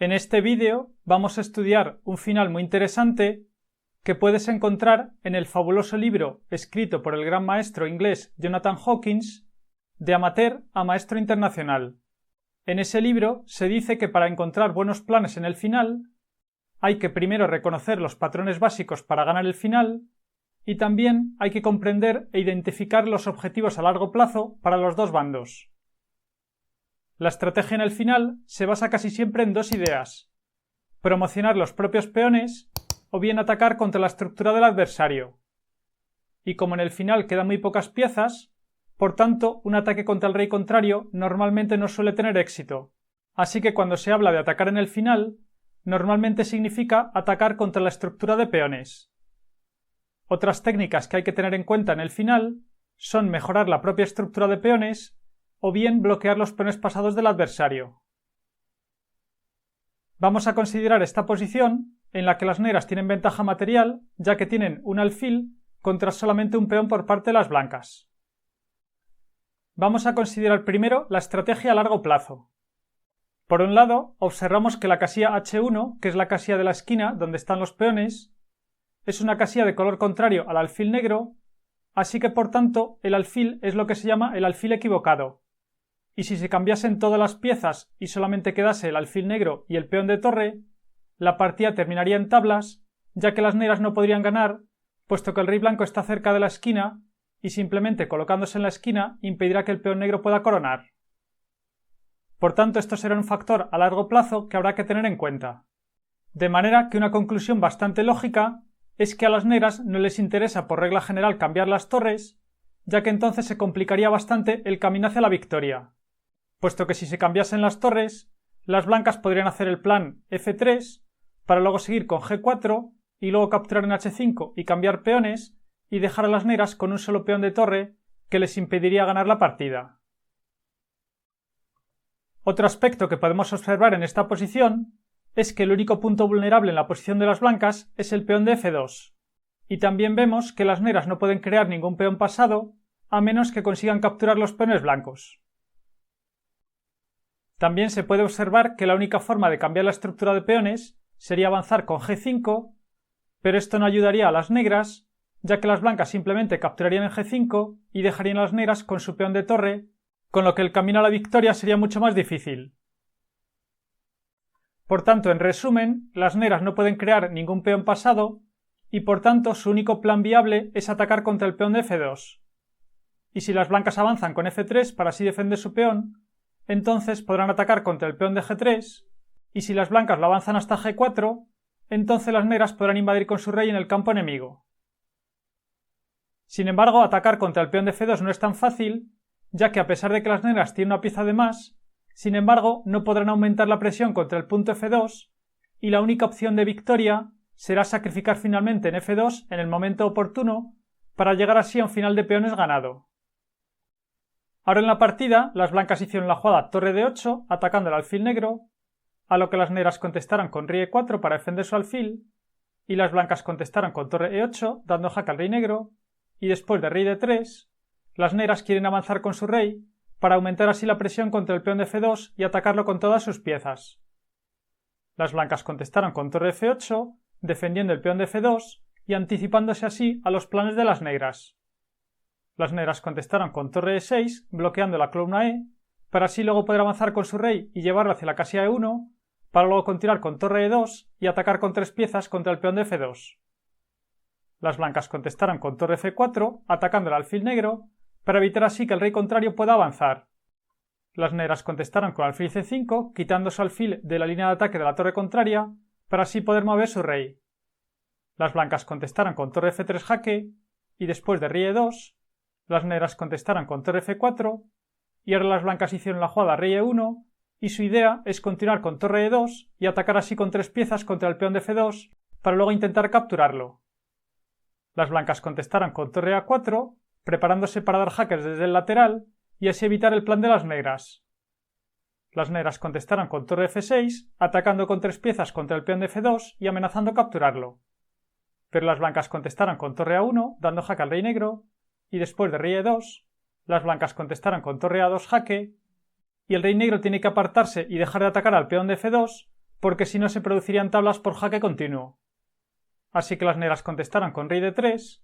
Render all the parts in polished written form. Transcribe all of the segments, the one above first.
En este vídeo vamos a estudiar un final muy interesante que puedes encontrar en el fabuloso libro escrito por el gran maestro inglés Jonathan Hawkins, De amateur a maestro internacional. En ese libro se dice que para encontrar buenos planes en el final hay que primero reconocer los patrones básicos para ganar el final y también hay que comprender e identificar los objetivos a largo plazo para los dos bandos. La estrategia en el final se basa casi siempre en dos ideas: promocionar los propios peones o bien atacar contra la estructura del adversario. Y como en el final quedan muy pocas piezas, por tanto, un ataque contra el rey contrario normalmente no suele tener éxito, así que cuando se habla de atacar en el final, normalmente significa atacar contra la estructura de peones. Otras técnicas que hay que tener en cuenta en el final son mejorar la propia estructura de peones o bien bloquear los peones pasados del adversario. Vamos a considerar esta posición en la que las negras tienen ventaja material, ya que tienen un alfil contra solamente un peón por parte de las blancas. Vamos a considerar primero la estrategia a largo plazo. Por un lado, observamos que la casilla H1, que es la casilla de la esquina donde están los peones, es una casilla de color contrario al alfil negro, así que por tanto el alfil es lo que se llama el alfil equivocado. Y si se cambiasen todas las piezas y solamente quedase el alfil negro y el peón de torre, la partida terminaría en tablas, ya que las negras no podrían ganar, puesto que el rey blanco está cerca de la esquina y simplemente colocándose en la esquina impedirá que el peón negro pueda coronar. Por tanto, esto será un factor a largo plazo que habrá que tener en cuenta. De manera que una conclusión bastante lógica es que a las negras no les interesa por regla general cambiar las torres, ya que entonces se complicaría bastante el camino hacia la victoria, puesto que si se cambiasen las torres, las blancas podrían hacer el plan F3 para luego seguir con G4 y luego capturar en H5 y cambiar peones y dejar a las negras con un solo peón de torre que les impediría ganar la partida. Otro aspecto que podemos observar en esta posición es que el único punto vulnerable en la posición de las blancas es el peón de F2, y también vemos que las negras no pueden crear ningún peón pasado a menos que consigan capturar los peones blancos. También se puede observar que la única forma de cambiar la estructura de peones sería avanzar con G5, pero esto no ayudaría a las negras, ya que las blancas simplemente capturarían en G5 y dejarían a las negras con su peón de torre, con lo que el camino a la victoria sería mucho más difícil. Por tanto, en resumen, las negras no pueden crear ningún peón pasado y por tanto su único plan viable es atacar contra el peón de F2. Y si las blancas avanzan con F3 para así defender su peón, entonces podrán atacar contra el peón de G3, y si las blancas lo avanzan hasta G4, entonces las negras podrán invadir con su rey en el campo enemigo. Sin embargo, atacar contra el peón de F2 no es tan fácil, ya que a pesar de que las negras tienen una pieza de más, sin embargo no podrán aumentar la presión contra el punto F2, y la única opción de victoria será sacrificar finalmente en F2 en el momento oportuno para llegar así a un final de peones ganado. Ahora en la partida, las blancas hicieron la jugada torre de 8 atacando el alfil negro, a lo que las negras contestaron con rey E4 para defender su alfil, y las blancas contestaron con torre E8 dando jaque al rey negro, y después de rey D3, las negras quieren avanzar con su rey para aumentar así la presión contra el peón de F2 y atacarlo con todas sus piezas. Las blancas contestaron con torre F8, defendiendo el peón de F2 y anticipándose así a los planes de las negras. Las negras contestaron con torre E6, bloqueando la columna E, para así luego poder avanzar con su rey y llevarlo hacia la casilla E1, para luego continuar con torre E2 y atacar con 3 piezas contra el peón de F2. Las blancas contestaron con torre F4, atacando el alfil negro, para evitar así que el rey contrario pueda avanzar. Las negras contestaron con alfil C5, quitando su alfil de la línea de ataque de la torre contraria, para así poder mover su rey. Las blancas contestaron con torre F3 jaque, y después de rey E2, las negras contestaron con torre F4, y ahora las blancas hicieron la jugada rey E1, y su idea es continuar con torre E2 y atacar así con 3 piezas contra el peón de F2, para luego intentar capturarlo. Las blancas contestaron con torre A4, preparándose para dar jaques desde el lateral y así evitar el plan de las negras. Las negras contestaron con torre F6, atacando con 3 piezas contra el peón de F2 y amenazando capturarlo. Pero las blancas contestaron con torre A1, dando jaque al rey negro, y después de rey E2, las blancas contestaron con torre A2 jaque, y el rey negro tiene que apartarse y dejar de atacar al peón de F2 porque si no se producirían tablas por jaque continuo. Así que las negras contestaron con rey d3,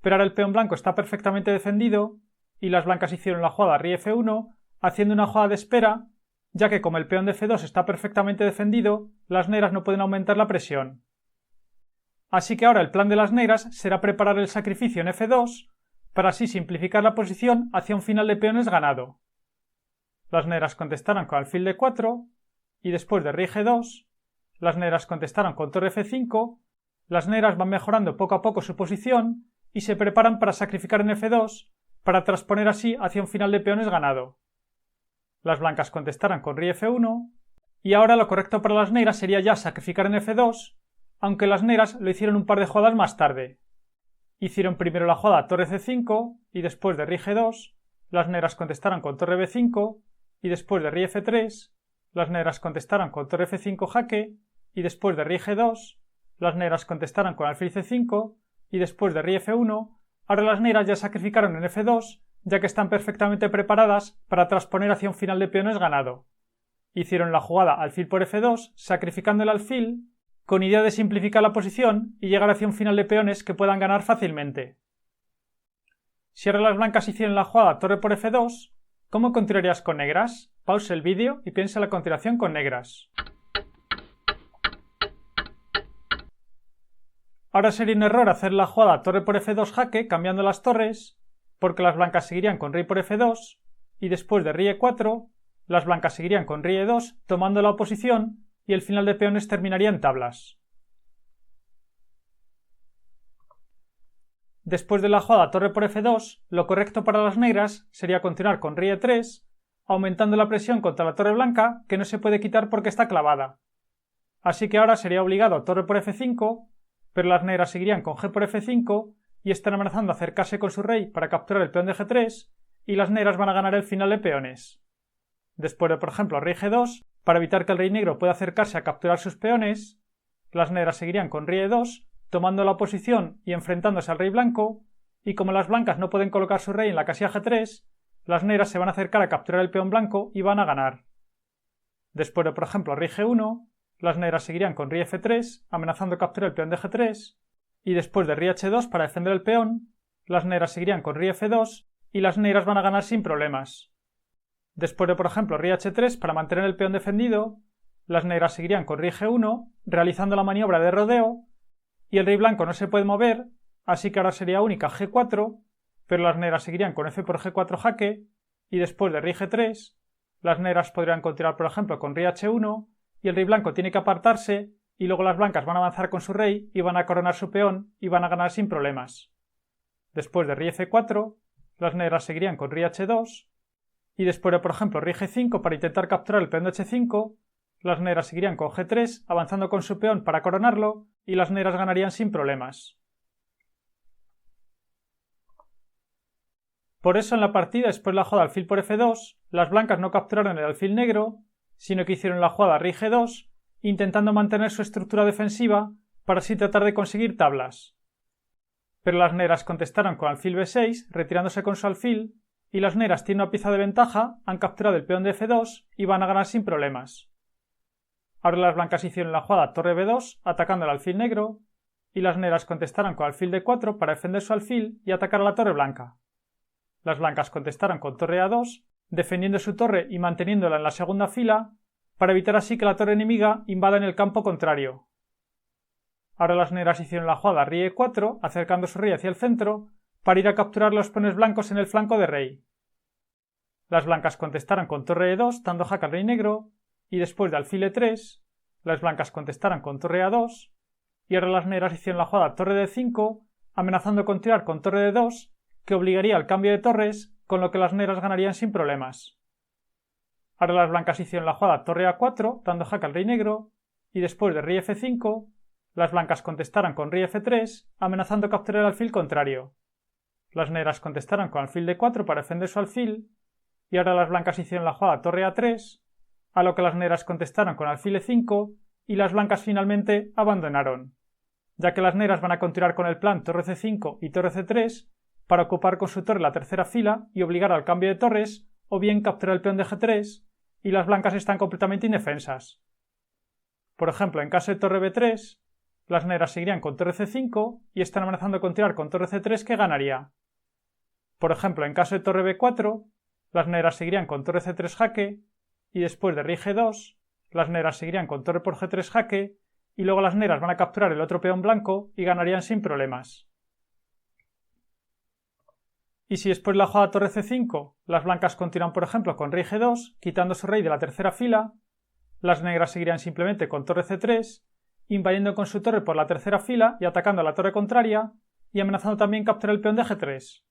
pero ahora el peón blanco está perfectamente defendido y las blancas hicieron la jugada rey f1 haciendo una jugada de espera, ya que como el peón de f2 está perfectamente defendido, las negras no pueden aumentar la presión. Así que ahora el plan de las negras será preparar el sacrificio en f2 para así simplificar la posición hacia un final de peones ganado. Las negras contestaron con alfil d4 y después de rey g2, las negras contestaron con torre f5, las negras van mejorando poco a poco su posición y se preparan para sacrificar en f2 para transponer así hacia un final de peones ganado. Las blancas contestaron con rey f1 y ahora lo correcto para las negras sería ya sacrificar en f2, aunque las negras lo hicieron un par de jugadas más tarde. Hicieron primero la jugada torre c5 y después de rey g2, las negras contestaron con torre b5 y después de rey f3, las negras contestaron con torre f5 jaque y después de rey g2, las negras contestaron con alfil c5 y después de rey f1, ahora las negras ya sacrificaron en f2 ya que están perfectamente preparadas para transponer hacia un final de peones ganado. Hicieron la jugada alfil por f2 sacrificando el alfil con idea de simplificar la posición y llegar hacia un final de peones que puedan ganar fácilmente. Si ahora las blancas hicieron la jugada torre por f2, ¿cómo continuarías con negras? Pausa el vídeo y piensa en la continuación con negras. Ahora sería un error hacer la jugada torre por f2 jaque cambiando las torres, porque las blancas seguirían con rey por f2 y después de rey e4, las blancas seguirían con rey e2 tomando la oposición y el final de peones terminaría en tablas. Después de la jugada torre por f2, lo correcto para las negras sería continuar con rey e3, aumentando la presión contra la torre blanca, que no se puede quitar porque está clavada. Así que ahora sería obligado torre por f5, pero las negras seguirían con g por f5 y están amenazando acercarse con su rey para capturar el peón de g3, y las negras van a ganar el final de peones. Después de, por ejemplo, rey g2, para evitar que el rey negro pueda acercarse a capturar sus peones, las negras seguirían con rey e2, tomando la oposición y enfrentándose al rey blanco, y como las blancas no pueden colocar su rey en la casilla g3, las negras se van a acercar a capturar el peón blanco y van a ganar. Después de, por ejemplo, rey g1, las negras seguirían con rey f3, amenazando capturar el peón de g3, y después de rey h2 para defender el peón, las negras seguirían con rey f2 y las negras van a ganar sin problemas. Después de, por ejemplo, rey h3 para mantener el peón defendido, las negras seguirían con rey g1, realizando la maniobra de rodeo, y el rey blanco no se puede mover, así que ahora sería única g4, pero las negras seguirían con f por g4 jaque, y después de rey g3, las negras podrían continuar, por ejemplo, con rey h1, y el rey blanco tiene que apartarse, y luego las blancas van a avanzar con su rey y van a coronar su peón y van a ganar sin problemas. Después de rey f4, las negras seguirían con rey h2, y después de, por ejemplo, rey g5 para intentar capturar el peón de h5, las negras seguirían con g3 avanzando con su peón para coronarlo y las negras ganarían sin problemas. Por eso en la partida después de la jugada alfil por f2, las blancas no capturaron el alfil negro, sino que hicieron la jugada rey g2 intentando mantener su estructura defensiva para así tratar de conseguir tablas. Pero las negras contestaron con alfil b6 retirándose con su alfil y las negras tienen una pieza de ventaja, han capturado el peón de f2 y van a ganar sin problemas. Ahora las blancas hicieron la jugada torre b2 atacando el alfil negro y las negras contestaron con alfil d4 para defender su alfil y atacar a la torre blanca. Las blancas contestaron con torre a2 defendiendo su torre y manteniéndola en la segunda fila para evitar así que la torre enemiga invada en el campo contrario. Ahora las negras hicieron la jugada rey e4 acercando su rey hacia el centro para ir a capturar los peones blancos en el flanco de rey. Las blancas contestaron con torre e2 dando jaque al rey negro y después de alfil e3, las blancas contestaron con torre a2 y ahora las negras hicieron la jugada torre d5 amenazando con tirar con torre d2 que obligaría al cambio de torres con lo que las negras ganarían sin problemas. Ahora las blancas hicieron la jugada torre a4 dando jaque al rey negro y después de rey f5 las blancas contestaron con rey f3 amenazando capturar el alfil contrario. Las negras contestaron con alfil d4 para defender su alfil y ahora las blancas hicieron la jugada torre a3 a lo que las negras contestaron con alfil e5 y las blancas finalmente abandonaron, ya que las negras van a continuar con el plan torre c5 y torre c3 para ocupar con su torre la tercera fila y obligar al cambio de torres o bien capturar el peón de g3 y las blancas están completamente indefensas. Por ejemplo, en caso de torre B3, las negras seguirían con torre C5 y están amenazando con tirar con torre C3 que ganaría. Por ejemplo, en caso de torre B4, las negras seguirían con torre C3 jaque y después de rey G2, las negras seguirían con torre por G3 jaque y luego las negras van a capturar el otro peón blanco y ganarían sin problemas. Y si después de la jugada torre C5, las blancas continúan por ejemplo con rey G2, quitando su rey de la tercera fila, las negras seguirían simplemente con torre C3, invadiendo con su torre por la tercera fila y atacando a la torre contraria y amenazando también capturar el peón de G3.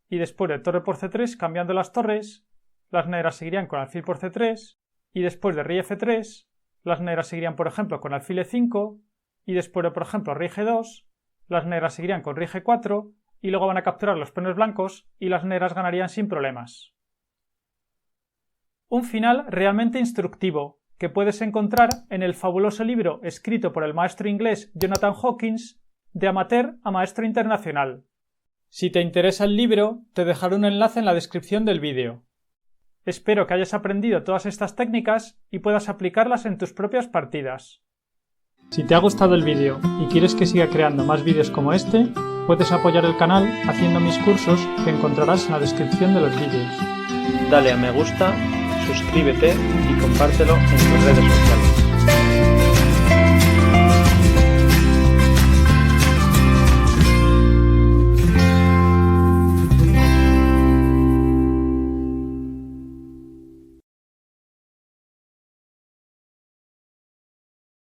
Y después de torre por C3 cambiando las torres, las negras seguirían con alfil por C3 y después de rey F3, las negras seguirían por ejemplo con alfil E5 y después de por ejemplo rey G2, las negras seguirían con rey G4 y luego van a capturar los peones blancos y las negras ganarían sin problemas. Un final realmente instructivo que puedes encontrar en el fabuloso libro escrito por el maestro inglés Jonathan Hawkins, De amateur a maestro internacional. Si te interesa el libro, te dejaré un enlace en la descripción del vídeo. Espero que hayas aprendido todas estas técnicas y puedas aplicarlas en tus propias partidas. Si te ha gustado el vídeo y quieres que siga creando más vídeos como este, puedes apoyar el canal haciendo mis cursos que encontrarás en la descripción de los vídeos. Dale a me gusta, suscríbete y compártelo en tus redes sociales.